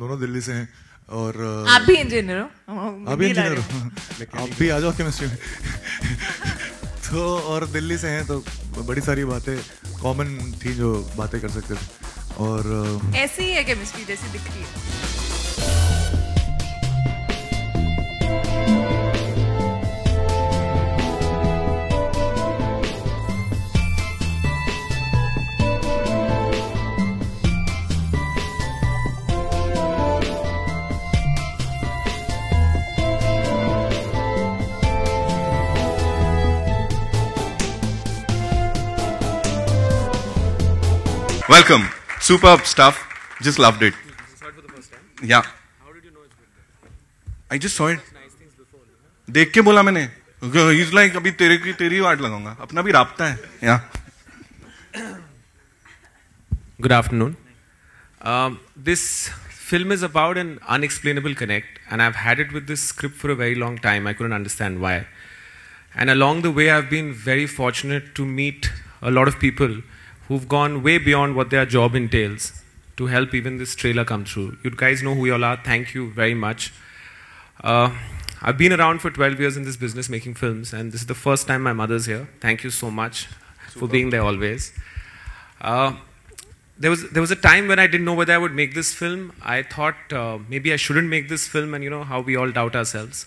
दोनों दिल्ली से हैं और आप भी इंजीनियर हो? आप भी इंजीनियर हो? आप भी आ जाओ केमिस्ट्री में। तो और दिल्ली से हैं तो बड़ी सारी बातें कॉमन थी जो बातें कर सकते थे और ऐसे ही है केमिस्ट्री जैसी दिख रही है। Welcome. Superb stuff. Just loved it. Saw it for the first time? Yeah. How did you know it's good? I just saw it. Nice things before. देख के बोला मैंने. He's like अभी तेरी वाट लगाऊंगा. अपना भी राब्ता है. Yeah. Good afternoon. This film is about an unexplainable connect, and I've had it with this script for a very long time. I couldn't understand why. And along the way, I've been very fortunate to meet a lot of people who've gone way beyond what their job entails to help even this trailer come through. You guys know who you all are. Thank you very much. I've been around for 12 years in this business making films, and this is the first time my mother's here. Thank you so much for being there always. There was a time when I didn't know whether I would make this film. I thought maybe I shouldn't make this film, and you know how we all doubt ourselves.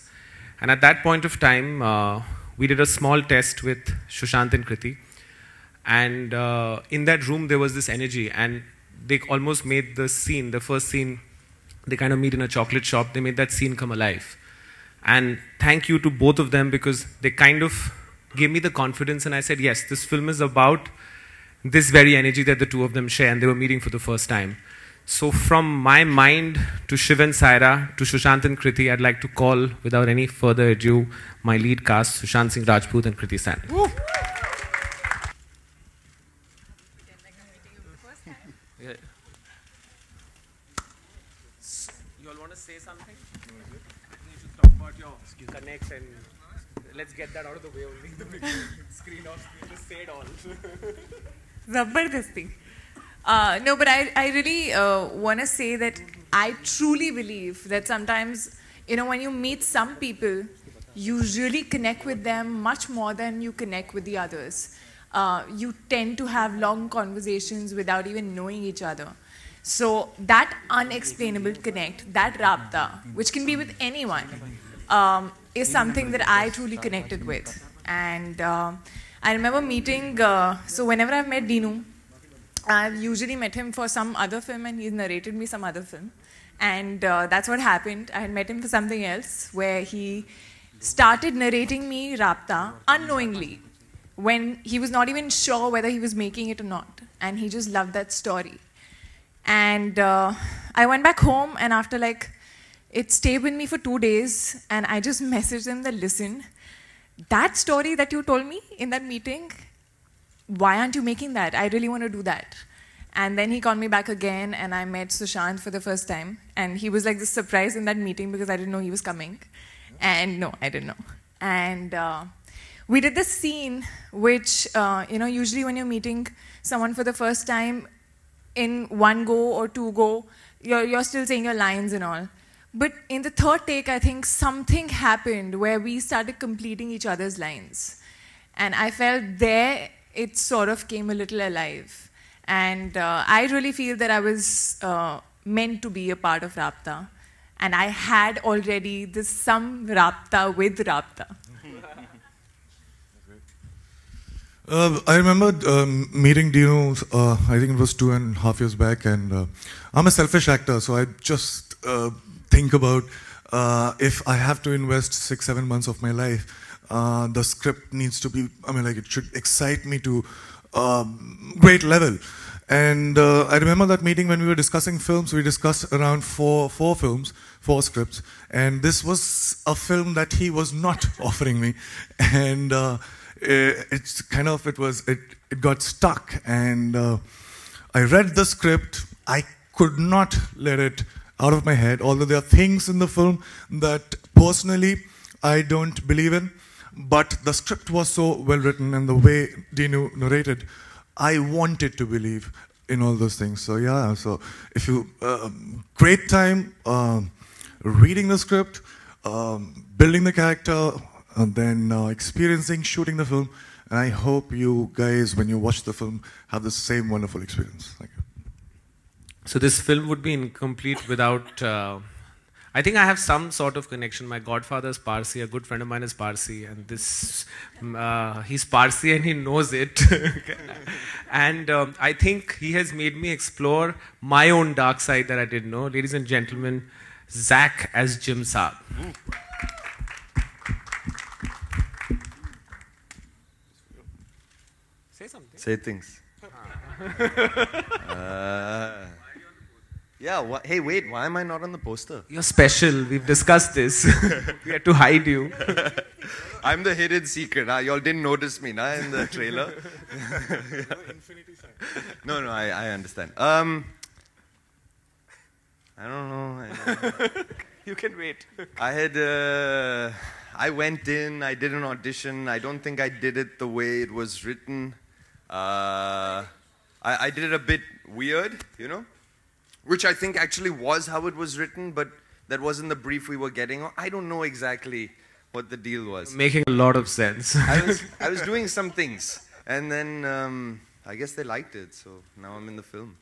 And at that point of time, we did a small test with Sushant and Kriti. And in that room, there was this energy, and they almost made the scene, the first scene, they kind of meet in a chocolate shop, they made that scene come alive. And thank you to both of them, because they kind of gave me the confidence, and I said, yes, this film is about this very energy that the two of them share, and they were meeting for the first time. So from my mind to Shiv and Saira, to Sushant and Kriti, I'd like to call, without any further ado, my lead cast, Sushant Singh Rajput and Kriti Sanon. You all want to say something? You should talk about your connects, and let's get that out of the way only. The big screen off screen, just say it all. Zabardasti. No, but I really want to say that I truly believe that sometimes, you know, when you meet some people, you really connect with them much more than you connect with the others. You tend to have long conversations without even knowing each other. So that unexplainable connect, that rabta, which can be with anyone, is something that I truly connected with. And I remember meeting, so whenever I've met Dinu, I've usually met him for some other film, and he's narrated me some other film. And that's what happened. I had met him for something else, where he started narrating me Rabta unknowingly, when he was not even sure whether he was making it or not. And he just loved that story. And I went back home, and after it stayed with me for 2 days, and I just messaged him that, listen, that story that you told me in that meeting, why aren't you making that? I really want to do that. And then he called me back again, and I met Sushant for the first time. And he was like this surprise in that meeting because I didn't know he was coming. And no, I didn't know. And we did this scene which, you know, usually when you're meeting someone for the first time, in one go or two go, you're still saying your lines and all. But in the third take, I think something happened where we started completing each other's lines. And I felt there it sort of came a little alive. And I really feel that I was meant to be a part of Rabta. And I had already this some Rabta with Rabta. I remember meeting Dino, I think it was 2.5 years back, and I'm a selfish actor, so I just think about if I have to invest 6-7 months of my life, the script needs to be, I mean, like, it should excite me to great level. And I remember that meeting when we were discussing films. We discussed around four films, 4 scripts, and this was a film that he was not offering me, and it's kind of, it got stuck, and I read the script. I could not let it out of my head, although there are things in the film that personally I don't believe in, but the script was so well written, and the way Dinu narrated, I wanted to believe. in all those things. So yeah, so if you great time reading the script, building the character, and then experiencing shooting the film. And I hope you guys, when you watch the film, have the same wonderful experience. Thank you. So this film would be incomplete without. I think I have some sort of connection. My godfather is Parsi. A good friend of mine is Parsi, and he's Parsi and he knows it. And I think he has made me explore my own dark side that I didn't know. Ladies and gentlemen, Zach as Jim Saab. Say something. Say things. Yeah, hey, wait, why am I not on the poster? You're special. We've discussed this. We had to hide you. I'm the hidden secret. Y'all didn't notice me in the trailer. No, I understand. I don't know. You can wait. I went in, I did an audition. I don't think I did it the way it was written. I did it a bit weird, you know? Which I think actually was how it was written, but that wasn't the brief we were getting. I don't know exactly what the deal was. Making a lot of sense. I was doing some things, and then I guess they liked it, so now I'm in the film.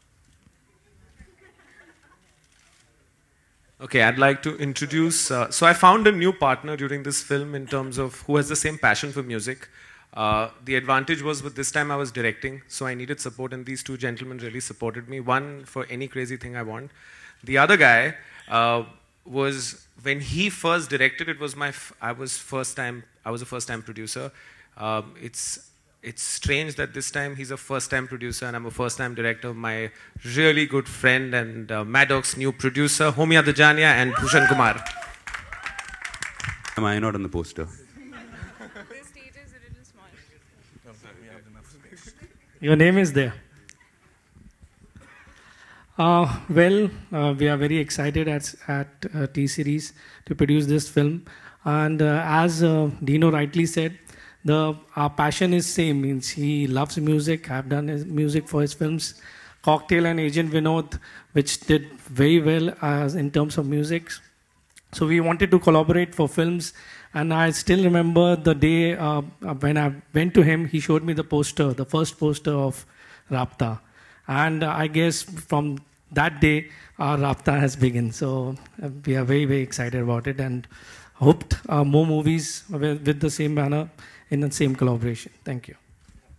Okay, I'd like to introduce... so I found a new partner during this film in terms of who has the same passion for music. The advantage was with this time I was directing, so I needed support, and these two gentlemen really supported me. One for any crazy thing I want. The other guy was, when he first directed, it was I was a first-time producer. It's strange that this time he's a first-time producer and I'm a first-time director. My really good friend and Maddox's new producer, Homia Dajania and Bhushan Kumar. Am I not on the poster? Your name is there. We are very excited at T-Series to produce this film. And as Dino rightly said, our passion is same. Means he loves music. I've done his music for his films. Cocktail and Agent Vinod, which did very well in terms of music. So we wanted to collaborate for films. And I still remember the day when I went to him, he showed me the poster, the first poster of Raabta. And I guess from that day, our Raabta has begun. So we are very, very excited about it and hoped more movies with the same banner in the same collaboration. Thank you.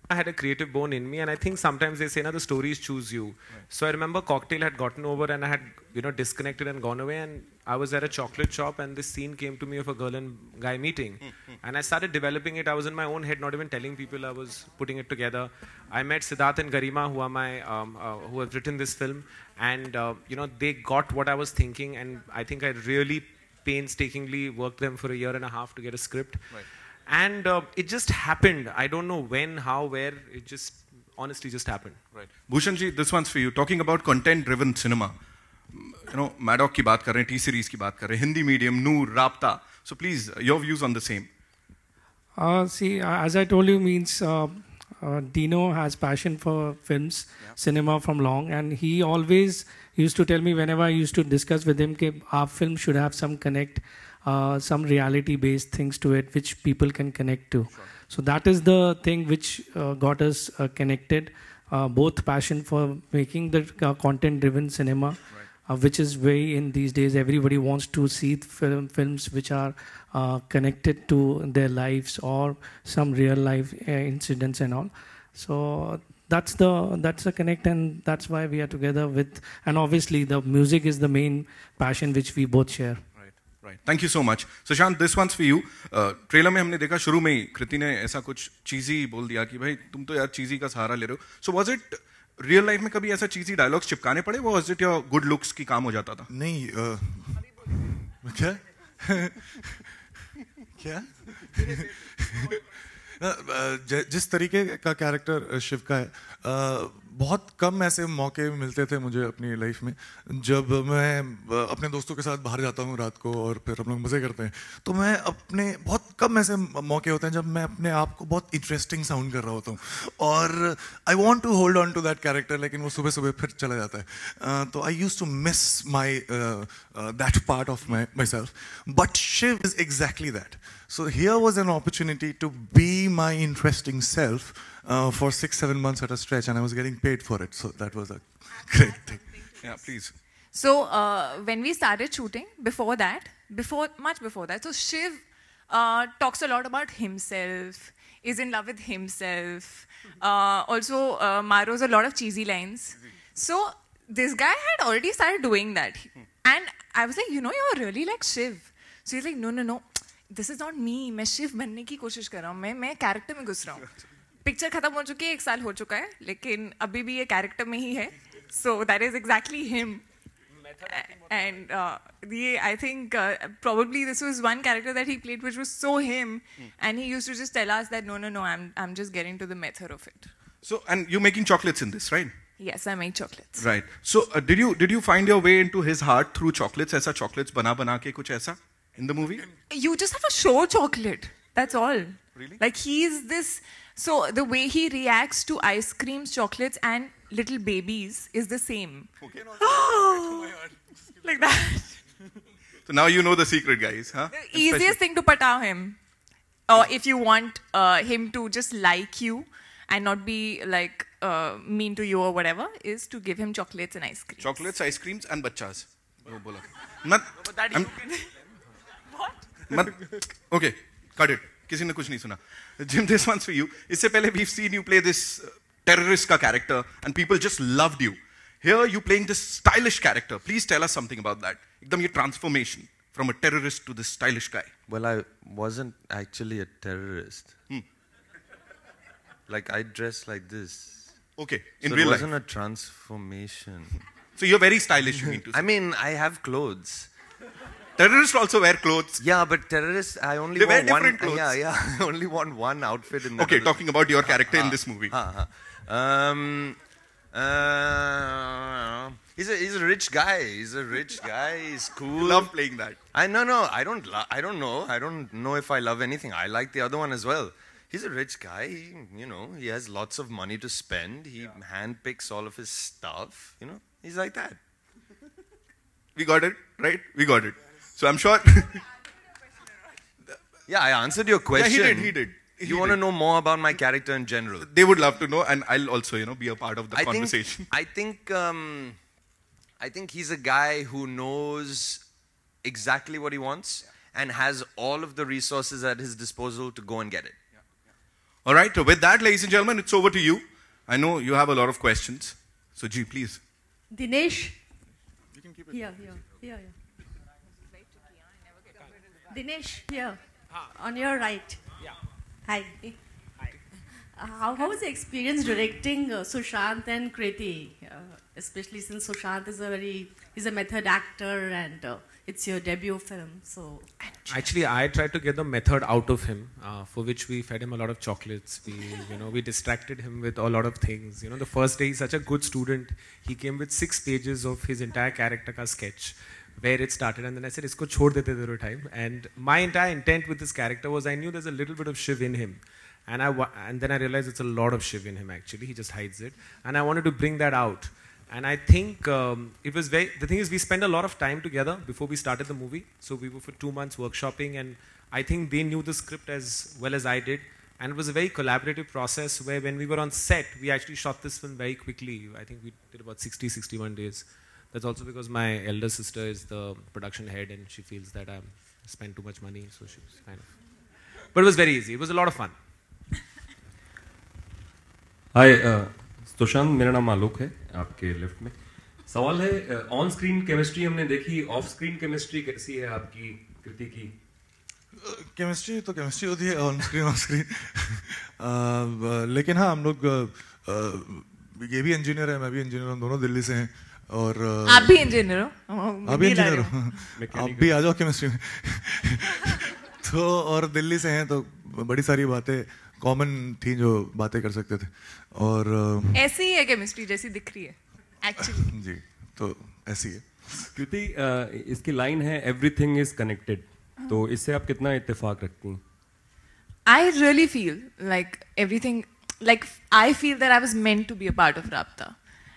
I had a creative bone in me, and I think sometimes they say, the stories choose you. Right. So I remember Cocktail had gotten over and I had, disconnected and gone away, and I was at a chocolate shop and this scene came to me of a girl and guy meeting. And I started developing it. I was in my own head, not even telling people I was putting it together. I met Siddharth and Garima, who have written this film, and they got what I was thinking, and I think I really painstakingly worked them for a year and a half to get a script. Right. And it just happened. I don't know when, how, where. It just honestly just happened. Right. Bhushanji, this one's for you. Talking about content-driven cinema. Maddox की बात कर रहे हैं, T-Series की बात कर रहे हैं, Hindi medium, Noor, Raabta. So please, your views on the same. See, as I told you, Dino has passion for films, cinema from long, and he always used to tell me whenever I used to discuss with him that our film should have some connect, some reality-based things to it which people can connect to. Sure. So that is the thing which got us connected, both passion for making the content-driven cinema, which is very in these days. Everybody wants to see films which are connected to their lives or some real life incidents and all. So that's the connect, and that's why we are together with. And obviously, the music is the main passion which we both share. Right. Thank you so much. Sushant, this one's for you. Trailer में हमने देखा शुरू में ही कृति ने ऐसा कुछ चीजी बोल दिया कि भाई तुम तो यार चीजी का सहारा ले रहे हो. So was it real life में कभी ऐसा चीजी डायलॉग्स चिपकाने पड़े, वो was it your good looks की काम हो जाता था? नहीं क्या क्या जिस तरीके का कैरेक्टर शिव का है, बहुत कम ऐसे मौके मिलते थे मुझे अपनी लाइफ में जब मैं अपने दोस्तों के साथ बाहर जाता हूँ रात को और फिर हम लोग मज़े करते हैं, तो मैं अपने बहुत कम ऐसे मौके होते हैं जब मैं अपने आप को बहुत इंटरेस्टिंग साउंड कर रहा होता हूँ और I want to hold on to that character, लेकिन वो सुबह सुबह फिर चला जाता है। तो I use to miss my that part of myself, but Shiv is exactly that. So here was an opportunity to be my interesting self for 6-7 months at a stretch, and I was getting paid for it. So that was a great thing. Yeah, please. So when we started shooting, much before that, so Shiv talks a lot about himself, is in love with himself. Also, Maro's a lot of cheesy lines. So this guy had already started doing that, and I was like, you're really like Shiv. So he's like, no. This is not me, मैं शिव बनने की कोशिश कर रहा हूँ, मैं character में घुस रहा हूँ. पिक्चर खत्म हो चुकी है, 1 साल हो चुका है, लेकिन अभी भी ये कैरेक्टर में ही है. So that is exactly him. And ये I think probably this was one character that he played which was so him, and he used to just tell us that no, I'm just getting to the method of it. So, and you're making chocolates in this, right? Yes, I make chocolates. Right. So did you find your way into his heart through chocolates? ऐसा chocolates बना के कुछ ऐसा in the movie? You just have to show chocolate. That's all. Really? Like he's this. So the way he reacts to ice creams, chocolates, and little babies is the same. Okay. Like that. So now you know the secret, guys, huh? The easiest thing to pataw him, or if you want him to just like you and not be like mean to you or whatever, is to give him chocolates and ice creams. Chocolates, ice creams, and bachas. वो बोला. Okay, cut it. किसी ने कुछ नहीं सुना. Jim, this one's for you. इससे पहले we've seen you play this terrorist का character and people just loved you. Here you playing this stylish character. Please tell us something about that. एकदम ये transformation from a terrorist to this stylish guy. Well, I wasn't actually a terrorist. Like, I dress like this. Okay, in So real it life. wasn't a transformation. So you're very stylish, you mean to say. I mean, I have clothes. Terrorists also wear clothes. Yeah, but terrorists, I only They wear want one. different clothes. Yeah, I only want one outfit in that. Okay, talking about your character in this movie. He's a rich guy. He's a rich guy. He's cool. You love playing that. I don't know. I don't know if I love anything. I like the other one as well. He's a rich guy. He has lots of money to spend. He handpicks all of his stuff. He's like that. We got it, right? We got it. So I'm sure. Yeah, I answered your question. Yeah, he did. You want to know more about my character in general? They would love to know, and I'll also, be a part of the conversation. I think he's a guy who knows exactly what he wants and has all of the resources at his disposal to go and get it. All right. With that, ladies and gentlemen, it's over to you. I know you have a lot of questions. So, G, please. Dinesh. You can keep it. Here. Dinesh, here. On your right. Yeah. Hi. How was the experience directing Sushant and Kriti? Especially since Sushant is he's a method actor and it's your debut film. So Actually, I tried to get the method out of him, for which we fed him a lot of chocolates. We distracted him with a lot of things. The first day he's such a good student. He came with 6 pages of his entire character ka sketch, where it started, and then I said, "Isko chhod dete zero time." And my entire intent with this character was I knew there's a little bit of Shiv in him, and then I realized it's a lot of Shiv in him actually. He just hides it, and I wanted to bring that out. And I think the thing is, we spent a lot of time together before we started the movie. So we were for 2 months workshopping, and I think they knew the script as well as I did. And it was a very collaborative process where when we were on set, we actually shot this film very quickly. I think we did about 61 days. That's also because my elder sister is the production head and she feels that I spend too much money. So she was kind of... But it was very easy. It was a lot of fun. Hi, Sushant, मेरा नाम आलोक है, आपके left में. सवाल है, on screen chemistry हमने देखी, of screen chemistry कैसी है आपकी, कृति की? केमिस्ट्री तो केमिस्ट्री होती है ऑन स्क्रीन. लेकिन हाँ, हम लोग ये भी इंजीनियर है, मैं भी इंजीनियर हूँ, दोनों दिल्ली से हैं. और आप भी इंजीनियर हो? आप भी इंजीनियर हो? आप भी आ जाओ केमिस्ट्री में. तो और दिल्ली से हैं तो बड़ी सारी बातें कॉमन थी जो बातें कर सकते थे और ऐसी ही है केमिस्ट्री जैसी दिख रही है एक्चुअली। जी तो ऐसी है। कृति, इसकी लाइन है एवरीथिंग इज कनेक्टेड, तो इससे आप कितना इत्तेफाक रखती हैं? I really feel like everything, like I feel that I was meant to be a part of Rabta.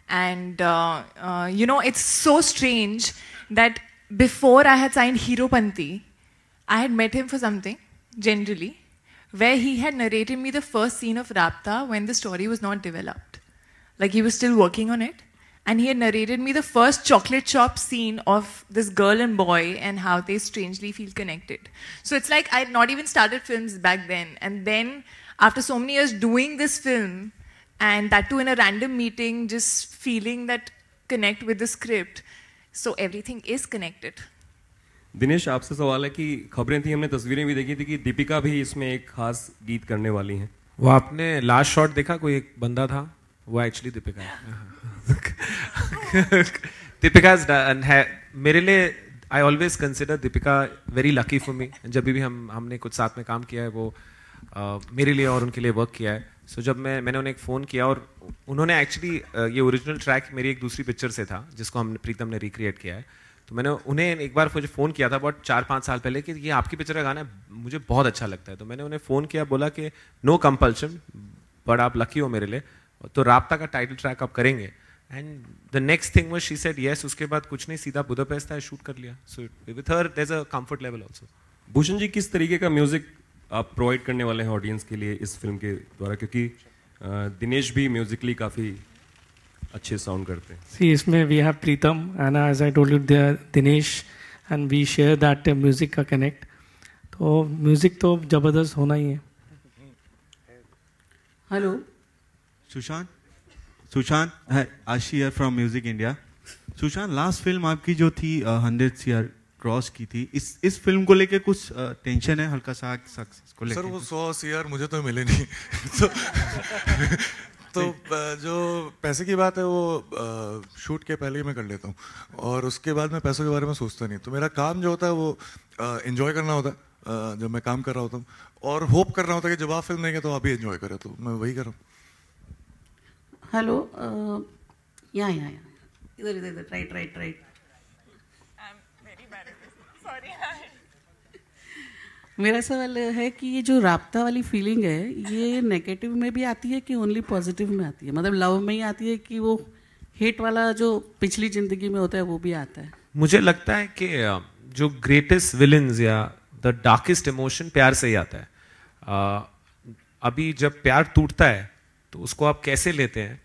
And, you know, it's so strange that before I had signed Hero Panti, I had met him for something, generally, where he had narrated me the first scene of Rabta when the story was not developed. Like he was still working on it. And he had narrated me the first chocolate shop scene of this girl and boy and how they strangely feel connected. So it's like I had not even started films back then. And then, after so many years doing this film, and that too in a random meeting, just feeling that connect with the script, so everything is connected. Dinesh, आपसे सवाल है कि खबरें थी, हमने तस्वीरें भी देखी थी कि दीपिका भी इसमें एक खास गीत करने वाली हैं। वो आपने लास्ट शॉट देखा, कोई एक बंदा था, वो एक्चुअली दीपिका है। दीपिका है मेरे लिए, I always consider Deepika very lucky for me. जब भी हमने कुछ साथ में काम किया है, वो मेरे लिए और उनके लिए वर्क किया है। सो जब मैंने उन्हें एक फ़ोन किया, और उन्होंने एक्चुअली ये ओरिजिनल ट्रैक मेरी एक दूसरी पिक्चर से था जिसको प्रीतम ने रिक्रिएट किया है। तो मैंने उन्हें एक बार मुझे फ़ोन किया था बहुत 4-5 साल पहले कि ये आपकी पिक्चर का गाना है, मुझे बहुत अच्छा लगता है। तो मैंने उन्हें फ़ोन किया, बोला कि नो कंपल्शन, बट आप लकी हो मेरे लिए, तो राब्ता का टाइटल ट्रैक आप करेंगे। And the next thing was she said yes. उसके बाद कुछ नहीं, सीधा बुदापेस्ट आए, शूट कर लिया। So with her there is a comfort level also. Bhushan ji, किस तरीके का म्यूजिक आप प्रोवाइड करने वाले हैं ऑडियंस के लिए इस फिल्म के द्वारा, क्योंकि दिनेश भी म्यूजिकली काफ़ी अच्छे साउंड करते हैं? See, इसमें we have Pritam and as I told you, Dinesh, and we share that music का connect. तो म्यूजिक तो जबरदस्त होना ही है। हेलो सुशांत है, आशी here from music India. Sushant, last film आपकी जो थी 100 CR क्रॉस की थी, इस फिल्म को लेके कुछ टेंशन है हल्का सा सक्सेस को लेके? सर वो 100 CR मुझे तो मिले नहीं तो जो पैसे की बात है वो शूट के पहले ही मैं कर लेता हूँ, और उसके बाद मैं पैसों के बारे में सोचता नहीं। तो मेरा काम जो होता है वो एंजॉय करना होता है जब मैं काम कर रहा होता हूँ, और होप कर रहा होता है कि जब आप फिल्म देंगे तो आप भी एंजॉय करें, तो मैं वही कर रहा हूँ। हेलो, यहाँ इधर राइट। मेरा सवाल है कि ये जो राब्ता वाली फीलिंग है, ये नेगेटिव में भी आती है कि ओनली पॉजिटिव में आती है? मतलब लव में ही आती है कि वो हेट वाला जो पिछली जिंदगी में होता है वो भी आता है? मुझे लगता है कि जो ग्रेटेस्ट विलन्स या द डार्केस्ट इमोशन प्यार से ही आता है। अभी जब प्यार टूटता है तो उसको आप कैसे लेते हैं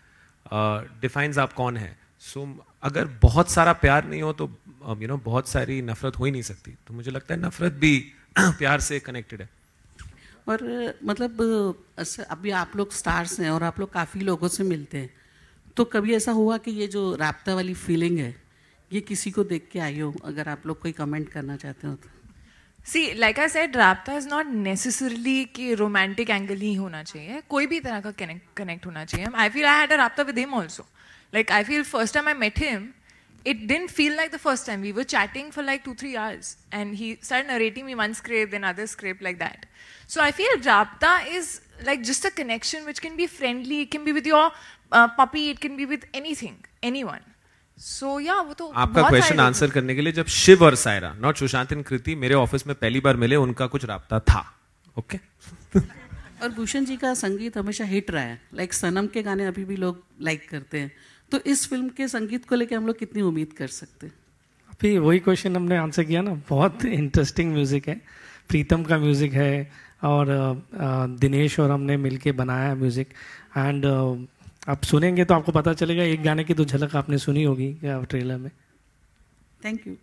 डिफाइंस आप कौन है। सो अगर बहुत सारा प्यार नहीं हो तो बहुत सारी नफरत हो ही नहीं सकती। तो मुझे लगता है नफरत भी प्यार से कनेक्टेड है। और मतलब अभी आप लोग स्टार्स हैं और आप लोग काफ़ी लोगों से मिलते हैं, तो कभी ऐसा हुआ कि ये जो राब्ता वाली फीलिंग है ये किसी को देख के आई हो? अगर आप लोग कोई कमेंट करना चाहते हो तो। See, like I said, Rabta is not necessarily कि romantic angle ही होना चाहिए, कोई भी तरह का connect होना चाहिए। I feel I had a Rabta with him also. Like I feel first time I met him, it didn't feel like the first time. We were chatting for like 2-3 hours, and he started narrating me one script, then other script, like that. So I feel Rabta is like just a connection which can be friendly. It can be with your puppy. It can be with anything, anyone. So yeah, वो तो आपका question answer करने के लिए, जब शिव और Saira, not Sushant and कृति, मेरे office में पहली बार मिले, उनका कुछ राब्ता था। ओके और भूषण जी का संगीत हमेशा हिट रहा है। लाइक सनम के गाने अभी भी लोग लाइक करते हैं, तो इस फिल्म के संगीत को लेकर हम लोग कितनी उम्मीद कर सकते हैं? अभी वही क्वेश्चन हमने आंसर किया ना, बहुत इंटरेस्टिंग म्यूजिक है, प्रीतम का म्यूजिक है, और दिनेश और हमने मिलके बनाया है म्यूजिक। एंड आप सुनेंगे तो आपको पता चलेगा, एक गाने की तो झलक आपने सुनी होगी ट्रेलर में। Thank you.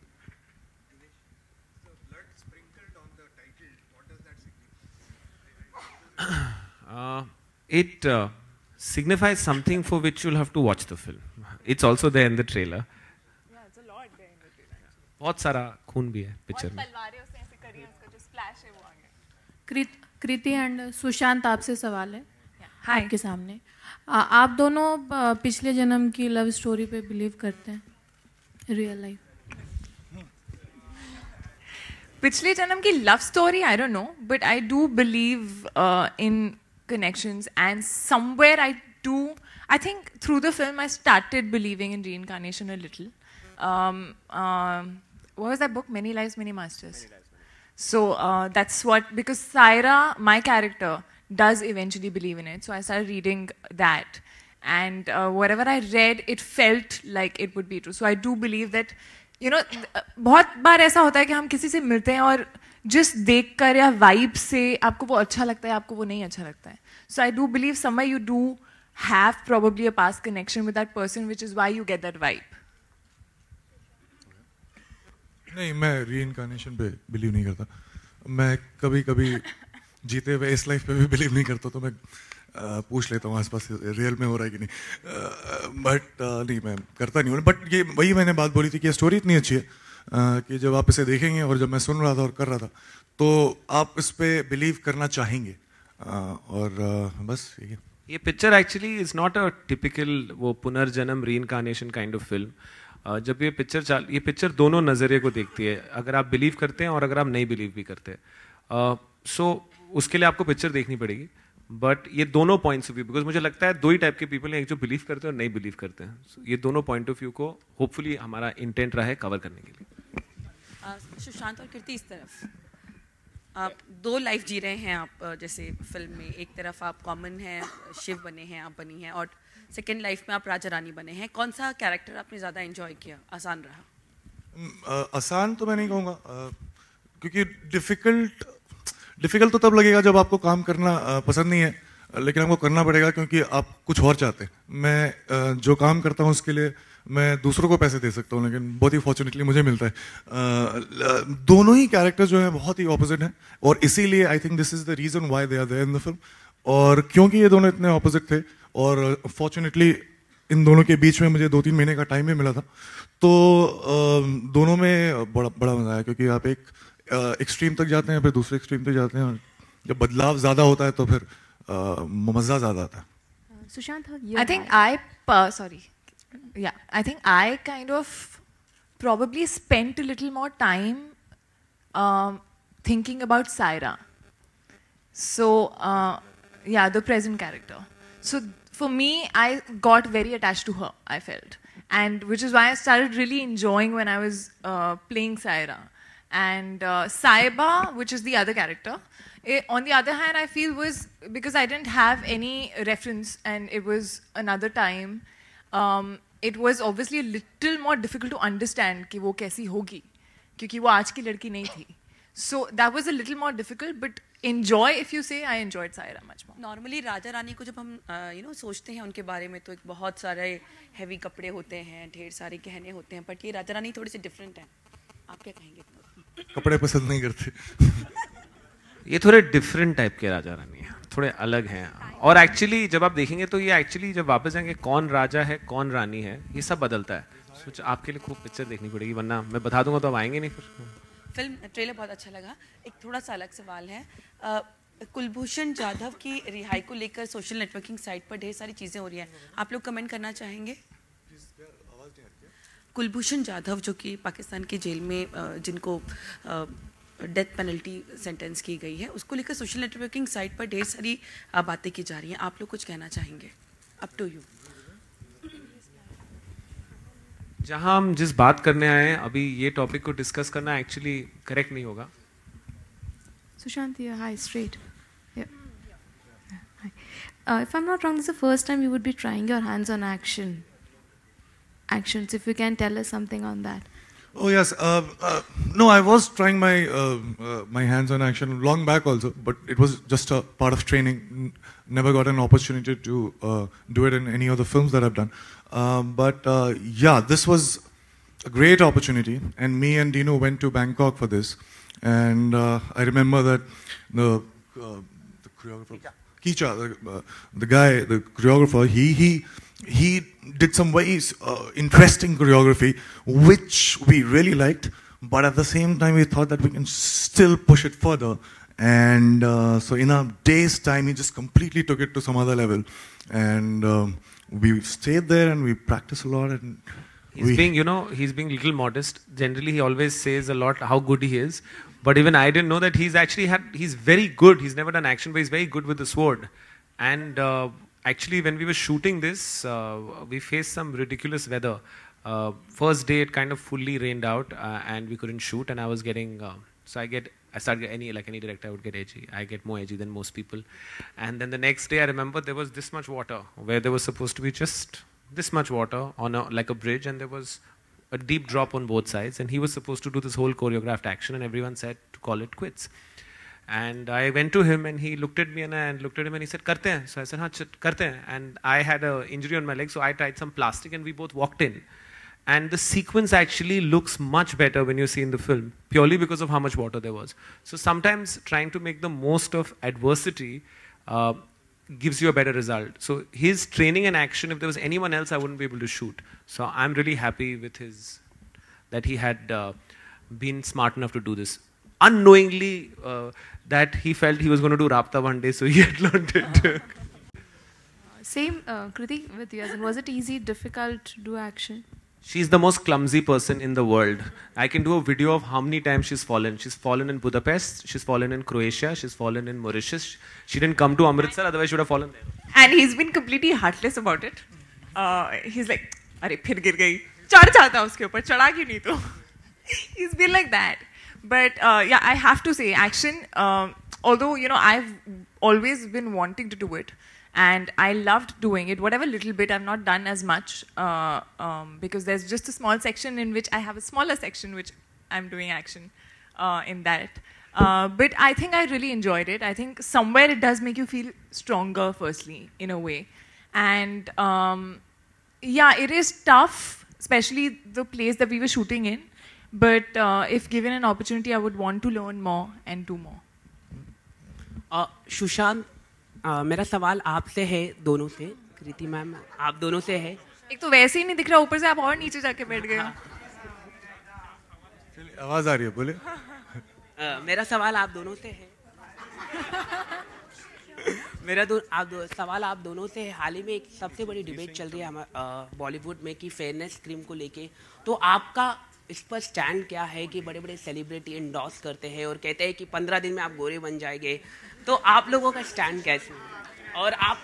It signifies something for which you'll have to watch the film. It's also there in the trailer. Yeah, it's a lot there in the trailer. बहुत सारा खून भी है पिक्चर में। तलवारें उसने ऐसे करी हैं, उसका जो स्प्लैश है वो आ गया। कृति एंड सुशांत, आपसे सवाल है हाय आपके सामने। आप दोनों पिछले जन्म की लव स्टोरी पे बिलीव करते हैं? रियल लाइफ पिछले जन्म की love story, I don't know, but I do believe in connections, and somewhere I think through the film I started believing in reincarnation a little. What was that book? Many Lives, Many Masters. So that's what, because Saira, my character, does eventually believe in it. So I started reading that. And whatever I read, it felt like it would be true. So I do believe that, you know, बहुत बार ऐसा होता है कि हम किसी से मिलते हैं और just देखकर या vibe से आपको वो अच्छा लगता है, आपको वो नहीं अच्छा लगता है. So I do believe somewhere you do have probably a past connection with that person, which is why you get that vibe. नहीं, मैं रीइंकार्नेशन पे बिलीव नहीं करता. मैं कभी जीते हुए इस लाइफ पे भी बिलीव नहीं करता, तो मैं पूछ लेता हूँ आसपास रियल में हो रहा है कि नहीं. बट नहीं, मैं करता नहीं हूँ. बट ये वही मैंने बात बोली थी कि स्टोरी इतनी अच्छी है कि जब आप इसे देखेंगे, और जब मैं सुन रहा था और कर रहा था, तो आप इस पे बिलीव करना चाहेंगे. और बस यही है. ये picture actually is not a typical वो पुनर्जन्म रीइंकार्नेशन काइंड ऑफ फिल्म. जब ये पिक्चर दोनों नज़रिए को देखती है, अगर आप बिलीव करते हैं और अगर आप नहीं बिलीव भी करते हैं. सो उसके लिए आपको पिक्चर देखनी पड़ेगी. बट ये दोनों पॉइंट्स ऑफ व्यू, बिकॉज मुझे लगता है दो ही टाइप के पीपल हैं, एक जो बिलीव करते हैं और नहीं बिलीव करते हैं. So, ये दोनों पॉइंट ऑफ व्यू को होपफुली हमारा इंटेंट रहा है कवर करने के लिए. सुशांत और कीर्ति, इस तरफ आप दो लाइफ जी रहे हैं. आप जैसे फिल्म में एक तरफ आप कॉमन हैं, शिव बने हैं, आप बनी हैं, और सेकेंड लाइफ में आप राजा रानी बने हैं. कौन सा कैरेक्टर आपने ज़्यादा एंजॉय किया, आसान रहा? आसान तो मैं नहीं कहूँगा, क्योंकि डिफिकल्ट तो तब लगेगा जब आपको काम करना पसंद नहीं है, लेकिन आपको करना पड़ेगा क्योंकि आप कुछ और चाहते हैं. मैं जो काम करता हूँ उसके लिए मैं दूसरों को पैसे दे सकता हूँ, लेकिन बहुत ही फॉर्चुनेटली मुझे मिलता है. दोनों ही कैरेक्टर जो हैं बहुत ही ऑपोजिट हैं, और इसीलिए I think this is the reason why they are there in the film. और क्योंकि ये दोनों इतने ऑपोजिट थे, और फॉर्चुनेटली इन दोनों के बीच में मुझे 2-3 महीने का टाइम भी मिला था, तो दोनों में बड़ा मजा आया. क्योंकि आप एक एक्सट्रीम तक जाते हैं, फिर दूसरे एक्सट्रीम तक जाते हैं, और जब बदलाव ज़्यादा होता है तो फिर मज़ा ज़्यादा आता है. Sushant, I think I kind of probably spent a little more time thinking about Saira. So, the present character. So, for me, I got very attached to her, I felt. And which is why I started really enjoying when I was playing Saira. And Saiba, which is the other character, on the other hand, I feel was, because I didn't have any reference and it was another time, it was obviously a little more difficult to understand कि वो कैसी होगी, क्योंकि वो आज की लड़की नहीं थी. So that was a little more difficult, but enjoy, if you say, I enjoyed Saira much more. Normally राजा रानी को जब हम सोचते हैं उनके बारे में, तो एक बहुत सारे हैवी कपड़े होते हैं, ढेर सारे गहने होते हैं, बट ये राजा रानी थोड़ी सी डिफरेंट है. आप क्या कहेंगे? कपड़े पसंद नहीं करते. ये थोड़े डिफरेंट टाइप के राजा रानी हैं, थोड़े अलग हैं. और एक्चुअली जब आप देखेंगे तो ये एक्चुअली जब वापस जाएंगे कौन राजा है कौन रानी है, ये सब बदलता है. सोच आपके लिए खूब पिक्चर देखनी पड़ेगी, वरना मैं बता दूंगा तो आप आएंगे नहीं. फिर फिल्म ट्रेलर बहुत अच्छा लगा. एक थोड़ा सा अलग सवाल है. कुलभूषण जाधव की रिहाई को लेकर सोशल नेटवर्किंग साइट पर ढेर सारी चीज़ें हो रही हैं, आप लोग कमेंट करना चाहेंगे? कुलभूषण जाधव जो कि पाकिस्तान की जेल में जिनको डेथ पेनल्टी सेंटेंस की गई है, उसको लेकर सोशल नेटवर्किंग साइट पर ढेर सारी बातें की जा रही हैं, आप लोग कुछ कहना चाहेंगे? Up to you. जहां हम जिस बात करने आए हैं अभी, ये टॉपिक को डिस्कस करना एक्चुअली करेक्ट नहीं होगा. Sushant, yeah, hi, straight. Yeah. Hi. If I'm not wrong, this is the first time you would be trying your hands on actions. If you can tell us something on that. Oh yes, no, I was trying my hands on action long back also, but it was just a part of training. Never got an opportunity to do it in any of the films that I've done. But this was a great opportunity, and me and Dino went to Bangkok for this. And I remember that the choreographer, Kicha, the guy, the choreographer, he did some very interesting choreography, which we really liked. But at the same time, we thought that we can still push it further. And so in a day's time, he just completely took it to some other level. And we stayed there and we practiced a lot. And he's being a little modest. Generally, he always says a lot how good he is. But even I didn't know that he's very good. He's never done action, but he's very good with the sword. And actually, when we were shooting this, we faced some ridiculous weather. First day, it kind of fully rained out, and we couldn't shoot. And I was getting, I started any director, I would get edgy. I get more edgy than most people. And then the next day, I remember there was this much water, where there was supposed to be just this much water on like a bridge, and there was a deep drop on both sides. And he was supposed to do this whole choreographed action, and everyone said to call it quits. And I went to him, and he looked at me, and I looked at him, and he said, "Karte hain." So I said, "Haan, karte hain." And I had an injury on my leg, so I tied some plastic, and we both walked in. And the sequence actually looks much better when you see in the film, purely because of how much water there was. So sometimes trying to make the most of adversity gives you a better result. So his training and action, if there was anyone else, I wouldn't be able to shoot. So I'm really happy with that he had been smart enough to do this. Unknowingly, that he felt he was going to do Rapta one day, so he had learned it. Same, Kriti, with you. Was it easy, difficult to do action? She's the most clumsy person in the world. I can do a video of how many times she's fallen. She's fallen in Budapest, she's fallen in Croatia, she's fallen in Mauritius. She didn't come to Amritsar, otherwise she would have fallen there. And he's been completely heartless about it. He's like, "Arey, phir gir gayi. Chad chahta uske upar, chada kyun nahi tu?" He's been like that. But yeah, I have to say, action, although, I've always been wanting to do it, and I loved doing it. Whatever little bit, I've not done as much because there's just a small section in which I have a smaller section which I'm doing action in that. But I think I really enjoyed it. I think somewhere it does make you feel stronger, firstly, in a way. And yeah, it is tough, especially the place that we were shooting in. But if given an opportunity, I would want to learn more and do more. Sushant, मेरा सवाल आपसे है, दोनों से, कृति ma'am, आप दोनों से है। एक तो वैसे ही नहीं दिख रहा, ऊपर से आप और नीचे जाके बैठ गए। आवाज आ रही है, बोले। मेरा सवाल आप दोनों से है। सवाल आप दोनों से है। हाल ही में एक सबसे बड़ी डिबेट चल रही है बॉलीवुड में कि फेयरनेस क्रीम को लेके, तो आपका इस पर स्टैंड क्या है कि बड़े बड़े सेलिब्रिटी एंडोर्स करते हैं और कहते हैं कि 15 दिन में आप गोरे बन जाएंगे, तो आप लोगों का स्टैंड कैसे है? और आप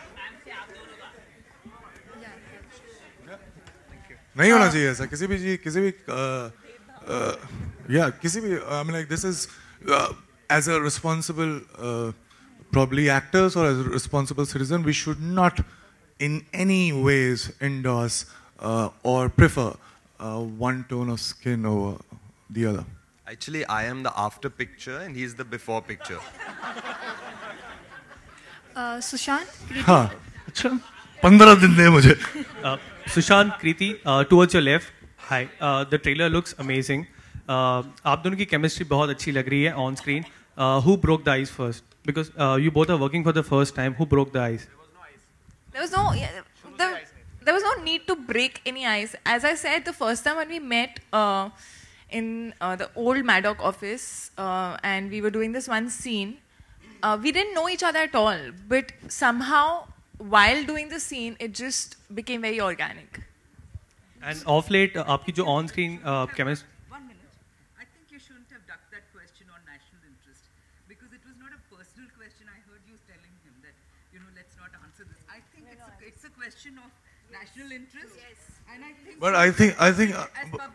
नहीं होना चाहिए ऐसा किसी भी I mean, like, this is as a responsible probably actors or as a responsible citizen, we should not in any ways endorse or prefer one tone of skin over the other. Actually, I am the after picture and he's the before picture. Sushant, हाँ, अच्छा 15 दिन दे मुझे. Sushant, Kriti, towards your left. Hi, the trailer looks amazing. आप दोनों की chemistry बहुत अच्छी लग रही है on screen. Who broke the ice first? Because you both are working for the first time. Who broke the ice? There was no need to break any ice. As I said, the first time when we met in the old Maddock office and we were doing this one scene, we didn't know each other at all. But somehow, while doing the scene, it just became very organic. And of late, आपकी जो on-screen chemistry. One minute. I think you shouldn't have ducked that question on national interest because it was not a personal question. I heard you telling him that, let's not answer this. I think it's a question of national interest. Yes. And I think.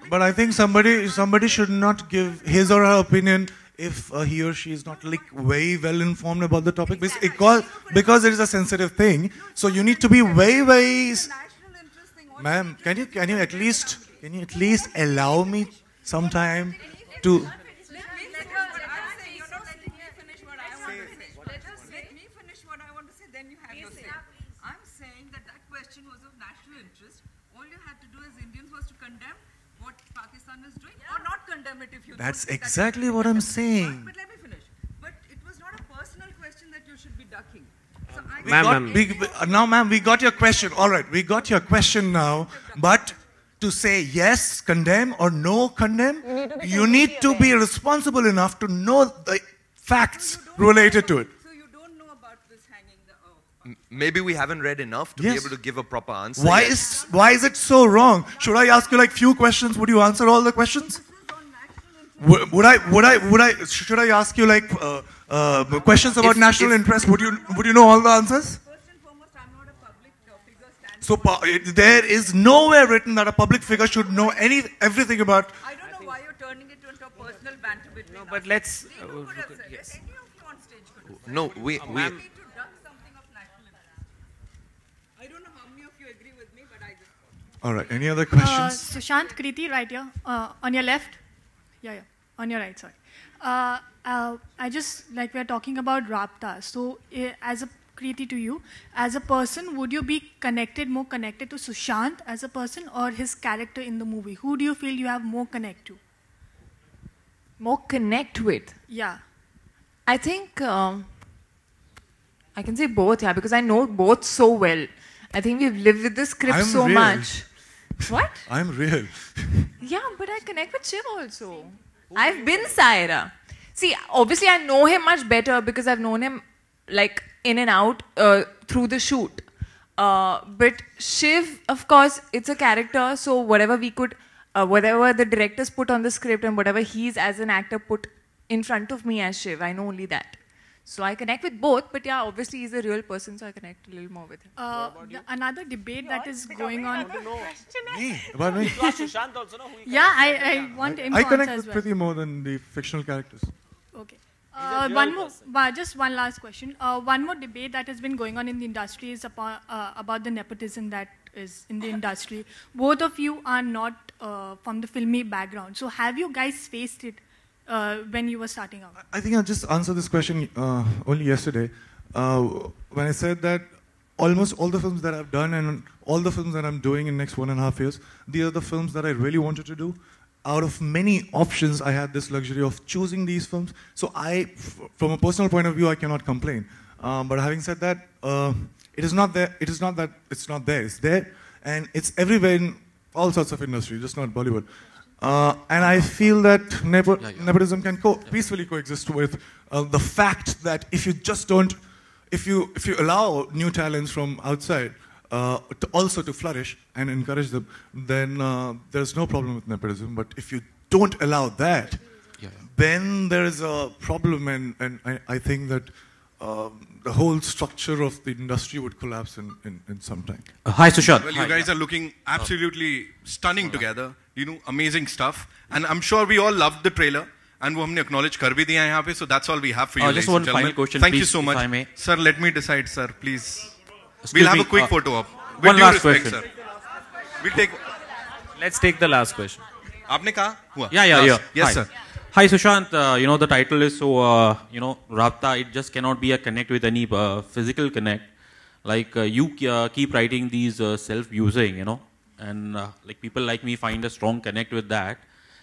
But I think somebody should not give his or her opinion if he or she is not like very well informed about the topic, because it is a sensitive thing. So you need to be very. Ma'am, can you at least allow me some time to? Let me finish what I want to say. Then you have your say. I'm saying that question was of national interest. All you had to do as Indians was to condemn what Pakistan is doing, or not condemn it if you. That's exactly what I'm saying. But let me finish. But it was not a personal question that you should be ducking. So Ma'am, we got your question. All right, we got your question now. But to say yes, condemn, or no, condemn, you need to be responsible enough to know the facts related to it. So you don't know about this hanging the. Maybe we haven't read enough to be able to give a proper answer. Why is it so wrong? Should I ask you like few questions? Would you answer all the questions? Should I ask you like questions about national interest? Would you know all the answers? First and So there is nowhere written that a public figure should know everything about. I don't know why you're turning it into a personal banter between us. But let's. Yes. Any of you on stage could have said. No, we. I don't know how many of you agree with me, but I just. All right. Any other questions? Sushant, Kriti, right here, on your left. Yeah, on your right. Sorry. I just like we're talking about Rabta. So, as a Kriti to you, as a person, would you be more connected to Sushant as a person or his character in the movie? Who do you feel you have more connect to? More connect with? Yeah. I think I can say both, yeah, because I know both so well. I think we've lived with the script so real. much. What? I'm real. Yeah, but I connect with Shiv also. I've been Saira. See, obviously I know him much better because I've known him like in and out through the shoot. But Shiv, of course, it's a character, so whatever we could, whatever the directors put on the script and whatever he's as an actor put in front of me as Shiv, I know only that. So I connect with both, but yeah, obviously he's a real person, so I connect a little more with him. Another debate that is going on. Me? About me? Yeah, I want him to I answer connect as with well. Kriti more than the fictional characters. Okay. Just one last question. One more debate that has been going on in the industry is about the nepotism that is in the industry. Both of you are not from the filmy background. So have you guys faced it when you were starting out? I think I just answered this question only yesterday when I said that almost all the films that I've done and all the films that I'm doing in the next 1.5 years, these are the films that I really wanted to do. Out of many options, I had this luxury of choosing these films. So from a personal point of view, I cannot complain. But having said that, it is not there. It is not that it's not there. It's there, and it's everywhere in all sorts of industry, just not Bollywood. And I feel that nepotism can peacefully coexist with the fact that if you just don't, if you allow new talents from outside to flourish and encourage them, then there's no problem with nepotism. But if you don't allow that, then there is a problem, and I think that the whole structure of the industry would collapse in some time. Hi, Sushant. Well, you guys are looking absolutely stunning together. You know, amazing stuff. And I'm sure we all loved the trailer. And वो हमने acknowledge कर भी दिया यहाँ पे. So that's all we have for you, ladies just one and gentlemen. final question, Thank please, you so if much. I may. Sir, let me decide, sir, please. Excuse We'll have me, a quick photo op. With one due last respect, question. sir. We'll take... Let's take the last question. आपने कहा? हुआ? Yeah. Yes, Hi. sir. Hi, Sushant. You know, the title is so, Rabta, it just cannot be a connect with any physical connect. Like, you keep writing these self-using, and like people like me find a strong connect with that.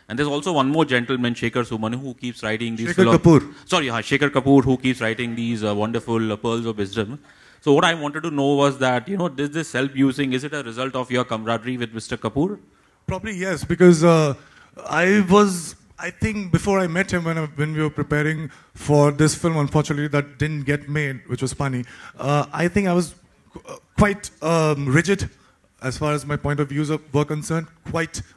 And there's also one more gentleman, Shekhar Suman, who keeps writing these... Shekhar Kapoor. Sorry, Shekhar Kapoor, who keeps writing these wonderful pearls of wisdom. So what I wanted to know was that, this self-using, is it a result of your camaraderie with Mr. Kapoor? Probably yes, because I think before I met him when we were preparing for this film, unfortunately that didn't get made, which was funny. I think I was quite rigid as far as my point of views were concerned,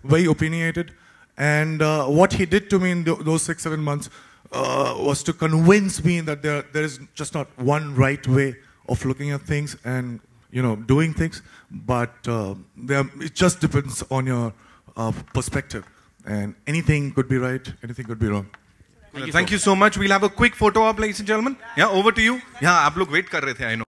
very opinionated. And what he did to me in those 6-7 months was to convince me that there is just not one right way of looking at things and doing things, but it just depends on your perspective. And anything could be right, anything could be wrong. Thank you so much. We'll have a quick photo op, ladies and gentlemen. Yeah, over to you. Yeah, आप लोग wait कर रहे थे, I know.